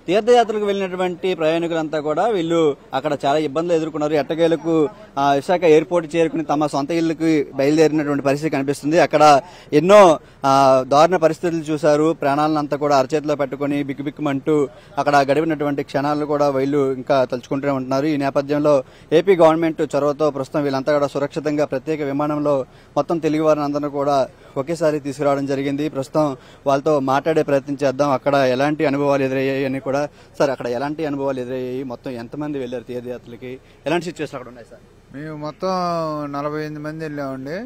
తీర్థయాత్రకు వెళ్ళినటువంటి ప్రయాణికులంతా కూడా వీళ్ళు అక్కడ చాలా ఇబ్బందులు ఎదుర్కొన్నారు. ఎట్టకేలకు విశాఖ ఎయిర్పోర్ట్ చేరుకుని తమ సొంత ఇళ్లకు బయలుదేరినటువంటి పరిస్థితి కనిపిస్తుంది. అక్కడ ఎన్నో దారుణ పరిస్థితులు చూశారు. ప్రాణాలంతా కూడా అరచేతిలో పెట్టుకుని బిక్కుబిక్కుమంటూ అక్కడ గడిపినటువంటి క్షణాలు కూడా వీళ్ళు ఇంకా తలుచుకుంటూనే ఉంటున్నారు. ఈ నేపథ్యంలో ఏపీ గవర్నమెంట్ చొరవతో ప్రస్తుతం వీళ్ళంతా కూడా సురక్షితంగా ప్రత్యేక విమానంలో మొత్తం తెలుగు వారిని అందరూ కూడా ఒకేసారి తీసుకురావడం జరిగింది. ప్రస్తుతం వాళ్ళతో మాట్లాడే ప్రయత్నం చేద్దాం. అక్కడ ఎలాంటి అనుభవాలు ఎదురయ్యాయి అని కూడా. సార్, అక్కడ ఎలాంటి అనుభవాలు ఎదురయ్యాయి? మొత్తం ఎంతమంది వెళ్ళారు తీర్థయాత్రలకి? ఎలాంటి సిచ్యువేషన్ అక్కడ ఉన్నాయి సార్? మేము మొత్తం 48 మంది వెళ్ళామండి.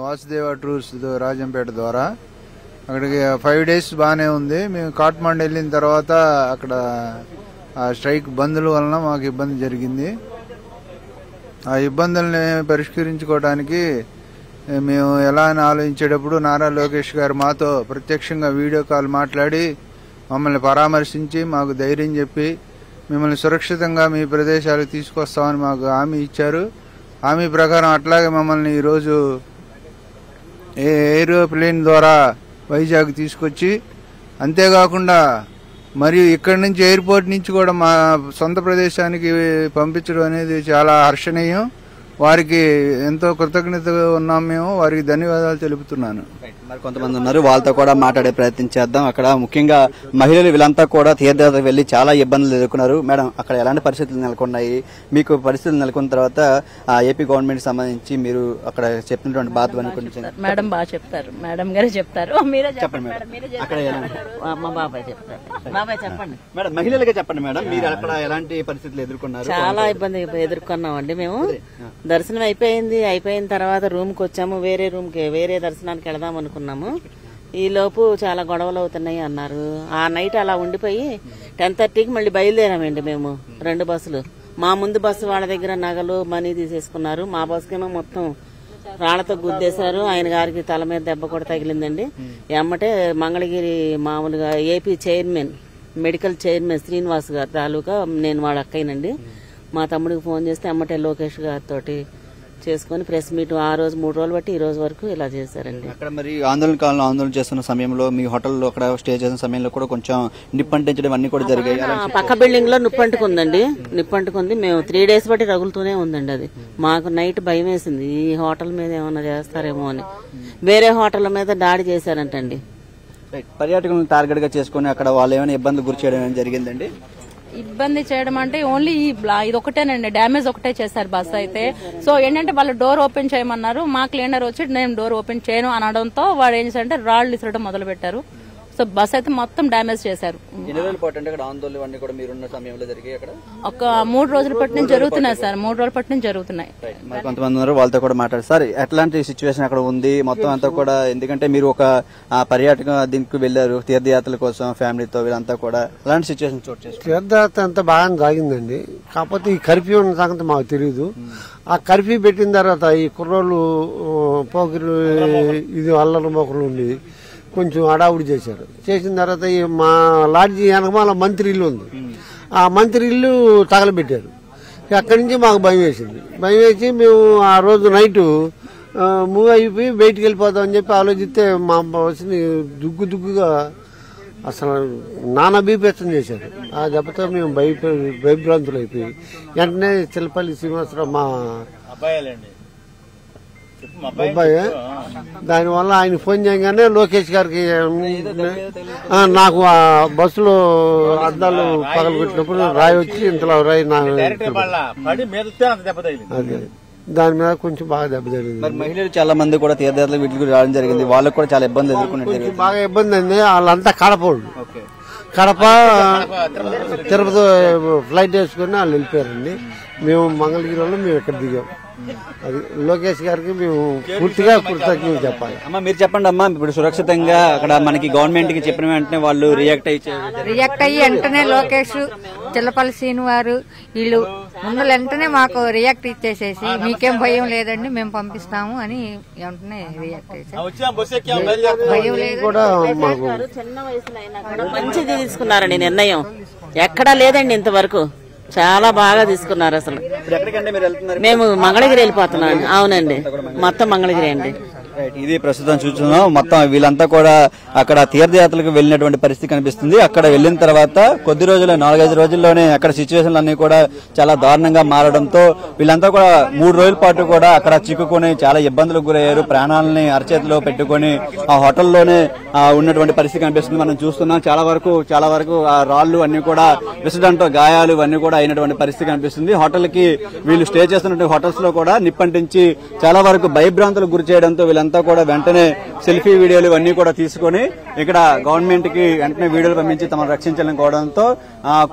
వాసుదేవ టూర్స్ రాజంపేట ద్వారా. అక్కడికి 5 days బాగానే ఉంది. మేము కాట్మాండు వెళ్ళిన తర్వాత అక్కడ స్ట్రైక్ బంద్ల వలన మాకు ఇబ్బంది జరిగింది. ఆ ఇబ్బందుల్ని పరిష్కరించుకోవడానికి మేము ఎలా అని ఆలోచించేటప్పుడు నారా లోకేష్ గారు మాతో ప్రత్యక్షంగా వీడియో కాల్ మాట్లాడి మమ్మల్ని పరామర్శించి మాకు ధైర్యం చెప్పి మిమ్మల్ని సురక్షితంగా మీ ప్రదేశాలకు తీసుకొస్తామని మాకు హామీ ఇచ్చారు. హామీ ప్రకారం అట్లాగే మమ్మల్ని ఈరోజు ఏరోప్లేన్ ద్వారా వైజాగ్ తీసుకొచ్చి, అంతేకాకుండా మరియు ఇక్కడి నుంచి ఎయిర్పోర్ట్ నుంచి కూడా మా సొంత ప్రదేశానికి పంపించడం అనేది చాలా హర్షణీయం. వారికి ఎంతో కృతజ్ఞతగా ఉన్నాం. మేము వారికి ధన్యవాదాలు తెలుపుతున్నాను. మరి కొంతమంది ఉన్నారు, వాళ్ళతో కూడా మాట్లాడే ప్రయత్నం చేద్దాం. అక్కడ ముఖ్యంగా మహిళలు వీళ్ళంతా కూడా తీర్థయాత్రకు వెళ్లి చాలా ఇబ్బందులు ఎదుర్కొన్నారు. మేడం, అక్కడ ఎలాంటి పరిస్థితులు నెలకొన్నాయి? మీకు పరిస్థితులు నెలకొన్న తర్వాత ఏపీ గవర్నమెంట్ సంబంధించి మీరు అక్కడ చెప్పినటువంటి బాధ మేడం బాగా చెప్తారు. మేడం గారే చెప్తారు. మీరే చెప్పండి మేడం. అక్కడ మా బాబాయ్ చెప్తారు. బాబాయ్ చెప్పండి మేడం. మహిళలుగా చెప్పండి మేడం, మీరు అక్కడ ఎలాంటి పరిస్థితులు ఎదుర్కొన్నారు? చాలా ఇబ్బంది ఎదుర్కొన్నామండి. మేము దర్శనం అయిపోయిన తర్వాత రూమ్ కి వచ్చాము. వేరే దర్శనానికి వెళదాం అనుకున్నాము. ఈ లోపు చాలా గొడవలు అవుతున్నాయి అన్నారు. ఆ నైట్ అలా ఉండిపోయి 10:30కి మళ్ళీ బయలుదేరామండి మేము. 2 బస్సులు. మా ముందు బస్సు వాళ్ళ దగ్గర నగలు మనీ తీసేసుకున్నారు. మా బస్సుకేమో మొత్తం రాళ్లతో గుద్దేశారు. ఆయన గారికి తల మీద దెబ్బ కూడా తగిలిందండి. ఎమ్మటే మంగళగిరి మామూలుగా AP chairman, medical chairman Srinivas గారు తాలూకా, నేను వాళ్ళ అక్కయ్యనండి. మా తమ్ముడికి ఫోన్ చేస్తే అమ్మటే లోకేష్ గారితో చేసుకుని ప్రెస్ మీట్ ఆ రోజు 3 రోజులు బట్టి ఈ రోజు వరకు ఇలా చేశారండి. అక్కడ మరి ఆందోళన కాలంలో ఆందోళన చేస్తున్న సమయంలో మీ హోటల్లో అక్కడ స్టే చేసిన సమయంలో కూడా కొంచెం నిప్పంటించడం అన్ని కూడా జరిగాయి. పక్క బిల్డింగ్ లో నిప్పంటుకుంది. మేము 3 days బట్టి రగులుతూనే ఉందండి. అది మాకు నైట్ భయం వేసింది, ఈ హోటల్ మీద ఏమన్నా చేస్తారేమో అని. వేరే హోటల్ మీద దాడి చేశారంటండి. పర్యాటకులను టార్గెట్ గా చేసుకుని అక్కడ వాళ్ళు ఏమైనా ఇబ్బంది గురి చేయడం జరిగిందండి? ఇబ్బంది చేయడం అంటే ఓన్లీ ఇది ఒకటేనండి, డ్యామేజ్ ఒకటే చేశారు బస్ అయితే. సో ఏంటంటే వాళ్ళు డోర్ ఓపెన్ చేయమన్నారు. మా క్లీనర్ వచ్చి నేను డోర్ ఓపెన్ చేయను అనడంతో వాడు ఏం చేశారంటే రాళ్లు ఇసరడం మొదలు పెట్టారు. సో బస్ అయితే మొత్తం డ్యామేజ్ చేశారు. ఒక 3 రోజుల పట్టి నుంచి జరుగుతున్నాయి సార్. 3 రోజుల పట్టి నుంచి జరుగుతున్నాయి. కొంతమంది ఉన్నారు, వాళ్ళతో కూడా మాట్లాడు. సార్, ఎట్లాంటి సిచ్యువేషన్ అక్కడ ఉంది మొత్తం అంతా కూడా? ఎందుకంటే మీరు ఒక పర్యాటక దీనికి వెళ్లారు తీర్థయాత్రల కోసం ఫ్యామిలీతో, వీళ్ళంతా కూడా అలాంటి సిచ్యువేషన్ చోటు చేసుకున్నారు. తీర్థయాత్ర అంతా బాగానే సాగిందండి. కాకపోతే ఈ కర్ఫ్యూ ఉన్న సంగతి మాకు తెలియదు. ఆ కర్ఫ్యూ పెట్టిన తర్వాత ఈ కుర్రోళ్ళు పోకిరు ఇది అల్లరి మొక్కలు ఉండి కొంచెం హడావుడి చేశారు. చేసిన తర్వాత మా లాడ్జీ వెనకమాల మంత్రి ఇల్లు ఉంది. ఆ మంత్రి ఇల్లు తగలబెట్టారు. అక్కడి నుంచి మాకు భయం వేసింది. భయం వేసి మేము ఆ రోజు నైటు మూవ్ అయిపోయి బయటికి వెళ్ళిపోతామని చెప్పి ఆలోచిస్తే మా బస్సుని దుగ్గుగా అసలు నానా బీపేతం చేశారు. ఆ దెబ్బతో మేము భయభ్రాంతులు అయిపోయి వెంటనే చిల్లపల్లి శ్రీనివాసరావు మా అబ్బాయి, దానివల్ల ఆయన ఫోన్ చేయగానే లోకేష్ గారికి నాకు ఆ బస్సులో అద్దాలు పగలగొట్టినప్పుడు రాయి వచ్చి ఇంతలో రాయి అదే దాని మీద కొంచెం బాగా దెబ్బతింది. మహిళలు చాలా మంది కూడా తీర్థయాత్రలు వీటికి రావడం జరిగింది. వాళ్ళకి కూడా చాలా ఇబ్బంది ఎదుర్కొన్నారు. బాగా ఇబ్బంది అయింది. వాళ్ళంతా కడపోడు కడప తిరుపతి ఫ్లైట్ వేసుకుని వాళ్ళు వెళ్ళిపోయారండి. మేము మంగళగిరిలో మేము ఇక్కడ దిగాం. అది లోకేష్ గారికి మేము పూర్తిగా కృతజ్ఞతలు చెప్పాలి. అమ్మా, మీరు చెప్పండి అమ్మా. ఇప్పుడు సురక్షితంగా అక్కడ మనకి గవర్నమెంట్ కి చెప్పిన వెంటనే వాళ్ళు రియాక్ట్ అయ్యి వెంటనే లోకేష్, చిల్లపల్లి శ్రీను వారు వీళ్ళు ముందు వెంటనే మాకు రియాక్ట్ ఇచ్చేసేసి మీకేం భయం లేదండి మేము పంపిస్తాము అని వెంటనే రియాక్ట్ చేశారు. భయం లేదు కూడా మాకు చిన్న వయసులో అయినా కూడా మంచిది తీసుకున్నారండి నిర్ణయం. ఎక్కడా లేదండి ఇంతవరకు. చాలా బాగా తీసుకున్నారు. అసలు మేము మంగళగిరి వెళ్ళిపోతున్నాం. అవునండి, మొత్తం మంగళగిరి అండి. రైట్, ఇది ప్రస్తుతం చూస్తున్నాం. మొత్తం వీళ్ళంతా కూడా అక్కడ తీర్థయాత్రలకు వెళ్ళినటువంటి పరిస్థితి కనిపిస్తుంది. అక్కడ వెళ్ళిన తర్వాత కొద్ది రోజులు 4-5 రోజుల్లోనే అక్కడ సిచ్యువేషన్లు అన్ని కూడా చాలా దారుణంగా మారడంతో వీళ్ళంతా కూడా 3 రోజుల పాటు కూడా అక్కడ చిక్కుకొని చాలా ఇబ్బందులకు గురయ్యారు. ప్రాణాలని అరచేతిలో పెట్టుకొని ఆ హోటల్లోనే ఉన్నటువంటి పరిస్థితి కనిపిస్తుంది. మనం చూస్తున్నాం చాలా వరకు ఆ రాళ్లు అన్ని కూడా విసడంతో గాయాలు ఇవన్నీ కూడా అయినటువంటి పరిస్థితి కనిపిస్తుంది. హోటల్ కి వీళ్ళు స్టే చేస్తున్నటువంటి హోటల్స్ లో కూడా నిప్పంటించి చాలా వరకు భయభ్రాంతులకు గురి చేయడంతో వీళ్ళంతా కూడా వెంటనే సెల్ఫీ వీడియోలు ఇవన్నీ కూడా తీసుకొని ఇక్కడ గవర్నమెంట్ కి వెంటనే వీడియోలు పంపించి తమను రక్షించాలని కోవడంతో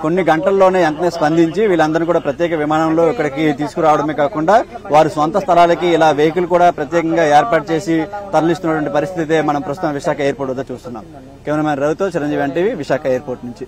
కొన్ని గంటల్లోనే వెంటనే స్పందించి వీళ్ళందరినీ కూడా ప్రత్యేక విమానంలో ఇక్కడికి తీసుకురావడమే కాకుండా వారి సొంత స్థలాలకి ఇలా వెహికల్ కూడా ప్రత్యేకంగా ఏర్పాటు చేసి తరలిస్తున్నటువంటి పరిస్థితి మనం ప్రస్తుతం విశాఖ ఎయిర్పోర్ట్ వద్ద చూస్తున్నాం. కెమెరామెన్ రవితో చిరంజీవి ఎన్టీవీ, విశాఖ ఎయిర్పోర్ట్ నుంచి.